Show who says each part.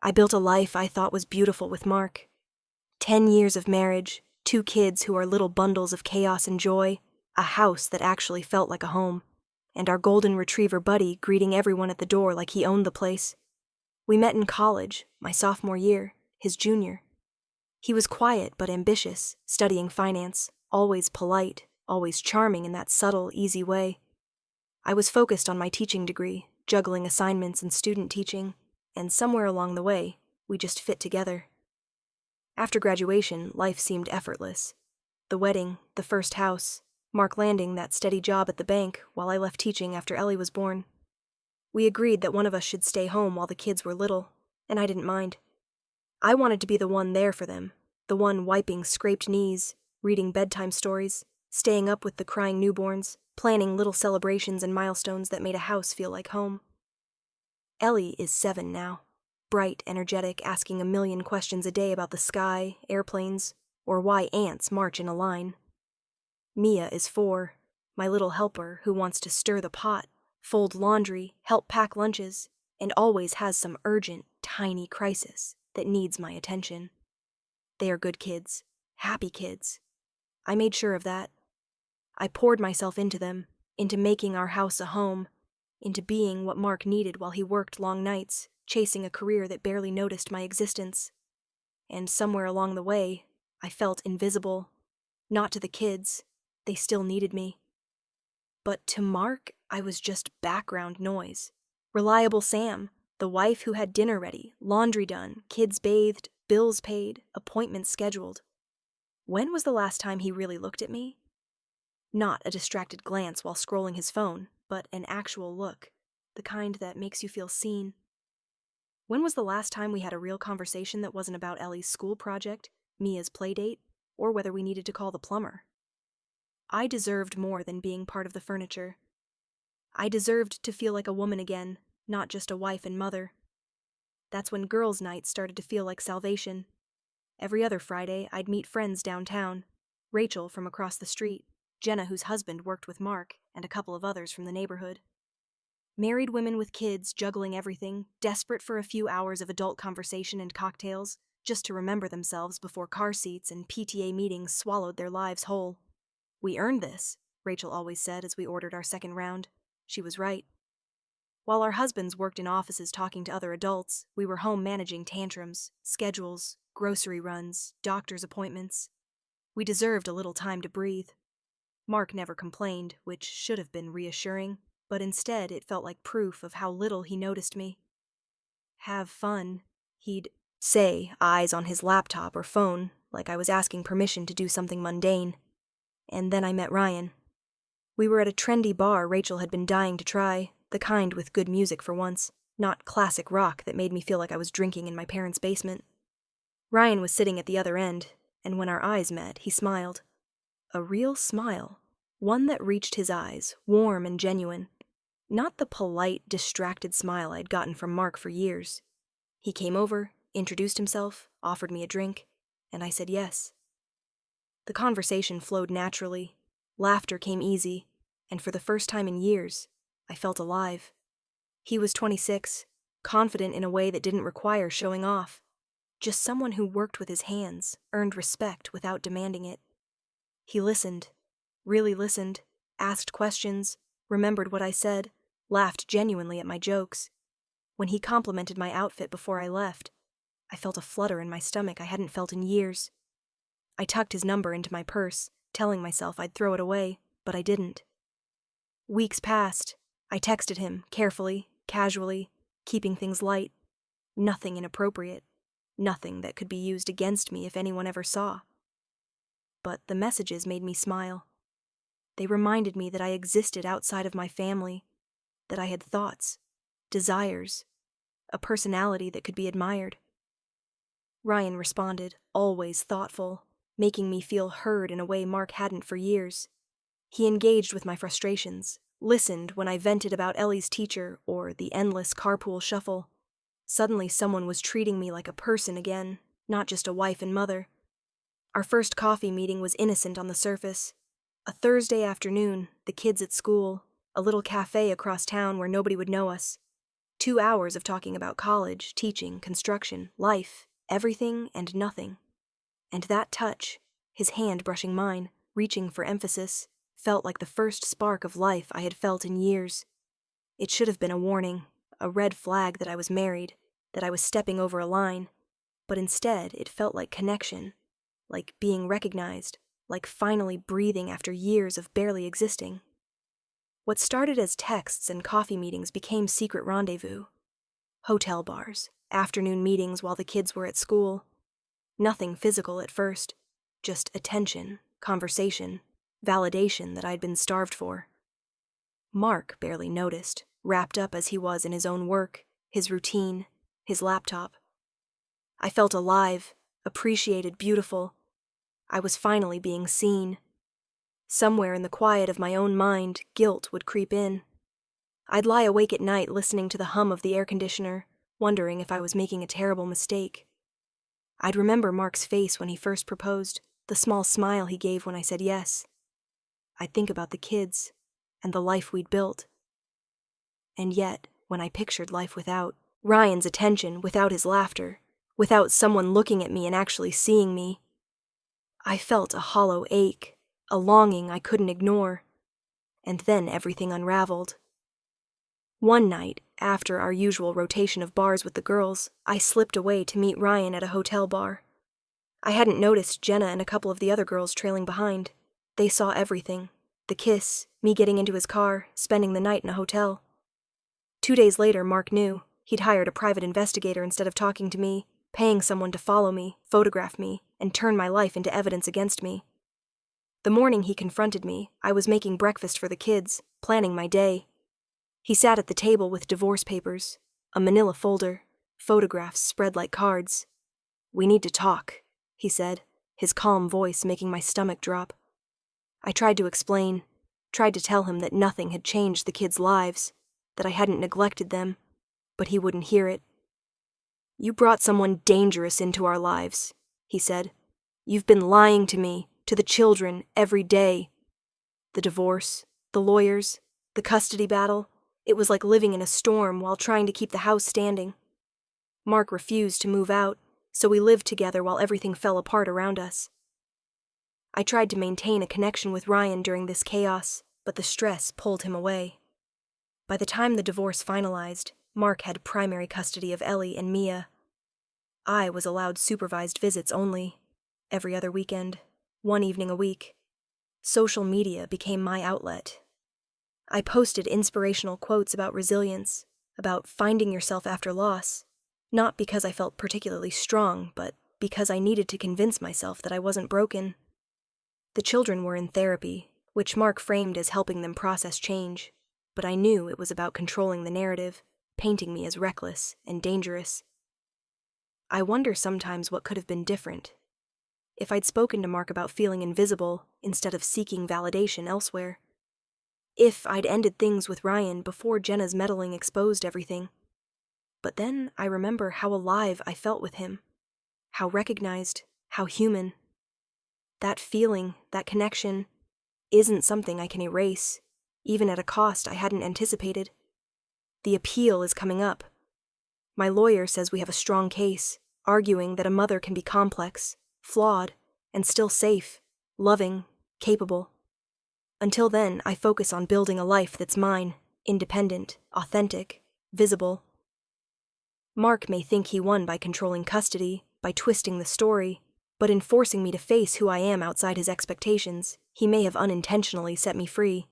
Speaker 1: I built a life I thought was beautiful with Mark. 10 years of marriage, 2 kids who are little bundles of chaos and joy, a house that actually felt like a home, and our golden retriever Buddy greeting everyone at the door like he owned the place. We met in college, my sophomore year, his junior. He was quiet but ambitious, studying finance, always polite, always charming in that subtle, easy way. I was focused on my teaching degree, juggling assignments and student teaching, and somewhere along the way, we just fit together. After graduation, life seemed effortless. The wedding, the first house, Mark landing that steady job at the bank while I left teaching after Ellie was born. We agreed that one of us should stay home while the kids were little, and I didn't mind. I wanted to be the one there for them, the one wiping scraped knees, reading bedtime stories, staying up with the crying newborns, planning little celebrations and milestones that made a house feel like home. Ellie is 7 now, bright, energetic, asking a million questions a day about the sky, airplanes, or why ants march in a line. Mia is 4, my little helper who wants to stir the pot, fold laundry, help pack lunches, and always has some urgent, tiny crisis that needs my attention. They are good kids, happy kids. I made sure of that. I poured myself into them, into making our house a home, into being what Mark needed while he worked long nights, chasing a career that barely noticed my existence. And somewhere along the way, I felt invisible. Not to the kids, they still needed me. But to Mark, I was just background noise. Reliable Sam, the wife who had dinner ready, laundry done, kids bathed, bills paid, appointments scheduled. When was the last time he really looked at me? Not a distracted glance while scrolling his phone, but an actual look, the kind that makes you feel seen. When was the last time we had a real conversation that wasn't about Ellie's school project, Mia's playdate, or whether we needed to call the plumber? I deserved more than being part of the furniture. I deserved to feel like a woman again, not just a wife and mother. That's when girls' night started to feel like salvation. Every other Friday, I'd meet friends downtown, Rachel from across the street, Jenna whose husband worked with Mark, and a couple of others from the neighborhood. Married women with kids juggling everything, desperate for a few hours of adult conversation and cocktails, just to remember themselves before car seats and PTA meetings swallowed their lives whole. We earned this, Rachel always said as we ordered our second round. She was right. While our husbands worked in offices talking to other adults, we were home managing tantrums, schedules, grocery runs, doctor's appointments. We deserved a little time to breathe. Mark never complained, which should have been reassuring, but instead it felt like proof of how little he noticed me. Have fun, he'd say, eyes on his laptop or phone, like I was asking permission to do something mundane. And then I met Ryan. We were at a trendy bar Rachel had been dying to try, the kind with good music for once, not classic rock that made me feel like I was drinking in my parents' basement. Ryan was sitting at the other end, and when our eyes met, he smiled. A real smile, one that reached his eyes, warm and genuine. Not the polite, distracted smile I'd gotten from Mark for years. He came over, introduced himself, offered me a drink, and I said yes. The conversation flowed naturally. Laughter came easy, and for the first time in years, I felt alive. He was 26, confident in a way that didn't require showing off. Just someone who worked with his hands, earned respect without demanding it. He listened, really listened, asked questions, remembered what I said, laughed genuinely at my jokes. When he complimented my outfit before I left, I felt a flutter in my stomach I hadn't felt in years. I tucked his number into my purse, telling myself I'd throw it away, but I didn't. Weeks passed. I texted him, carefully, casually, keeping things light. Nothing inappropriate. Nothing that could be used against me if anyone ever saw. But the messages made me smile. They reminded me that I existed outside of my family, that I had thoughts, desires, a personality that could be admired. Ryan responded, always thoughtful, making me feel heard in a way Mark hadn't for years. He engaged with my frustrations, listened when I vented about Ellie's teacher or the endless carpool shuffle. Suddenly someone was treating me like a person again, not just a wife and mother. Our first coffee meeting was innocent on the surface. A Thursday afternoon, the kids at school, a little cafe across town where nobody would know us. 2 hours of talking about college, teaching, construction, life, everything and nothing. And that touch, his hand brushing mine, reaching for emphasis, felt like the first spark of life I had felt in years. It should have been a warning, a red flag that I was married, that I was stepping over a line, but instead it felt like connection, like being recognized, like finally breathing after years of barely existing. What started as texts and coffee meetings became secret rendezvous. Hotel bars, afternoon meetings while the kids were at school. Nothing physical at first, just attention, conversation, validation that I'd been starved for. Mark barely noticed, wrapped up as he was in his own work, his routine, his laptop. I felt alive, appreciated, beautiful. I was finally being seen. Somewhere in the quiet of my own mind, guilt would creep in. I'd lie awake at night listening to the hum of the air conditioner, wondering if I was making a terrible mistake. I'd remember Mark's face when he first proposed, the small smile he gave when I said yes. I'd think about the kids and the life we'd built. And yet, when I pictured life without Ryan's attention, without his laughter, without someone looking at me and actually seeing me, I felt a hollow ache, a longing I couldn't ignore. And then everything unraveled. One night, after our usual rotation of bars with the girls, I slipped away to meet Ryan at a hotel bar. I hadn't noticed Jenna and a couple of the other girls trailing behind. They saw everything. The kiss, me getting into his car, spending the night in a hotel. 2 days later, Mark knew. He'd hired a private investigator instead of talking to me, paying someone to follow me, photograph me, and turn my life into evidence against me. The morning he confronted me, I was making breakfast for the kids, planning my day. He sat at the table with divorce papers, a manila folder, photographs spread like cards. "We need to talk," he said, his calm voice making my stomach drop. I tried to explain, tried to tell him that nothing had changed the kids' lives, that I hadn't neglected them, but he wouldn't hear it. "You brought someone dangerous into our lives," he said. "You've been lying to me, to the children, every day." The divorce, the lawyers, the custody battle, it was like living in a storm while trying to keep the house standing. Mark refused to move out, so we lived together while everything fell apart around us. I tried to maintain a connection with Ryan during this chaos, but the stress pulled him away. By the time the divorce finalized, Mark had primary custody of Ellie and Mia. I was allowed supervised visits only, every other weekend, one evening a week. Social media became my outlet. I posted inspirational quotes about resilience, about finding yourself after loss, not because I felt particularly strong, but because I needed to convince myself that I wasn't broken. The children were in therapy, which Mark framed as helping them process change, but I knew it was about controlling the narrative, painting me as reckless and dangerous. I wonder sometimes what could have been different. If I'd spoken to Mark about feeling invisible instead of seeking validation elsewhere. If I'd ended things with Ryan before Jenna's meddling exposed everything. But then I remember how alive I felt with him, how recognized, how human. That feeling, that connection, isn't something I can erase, even at a cost I hadn't anticipated. The appeal is coming up. My lawyer says we have a strong case, arguing that a mother can be complex, flawed, and still safe, loving, capable. Until then, I focus on building a life that's mine, independent, authentic, visible. Mark may think he won by controlling custody, by twisting the story, but in forcing me to face who I am outside his expectations, he may have unintentionally set me free.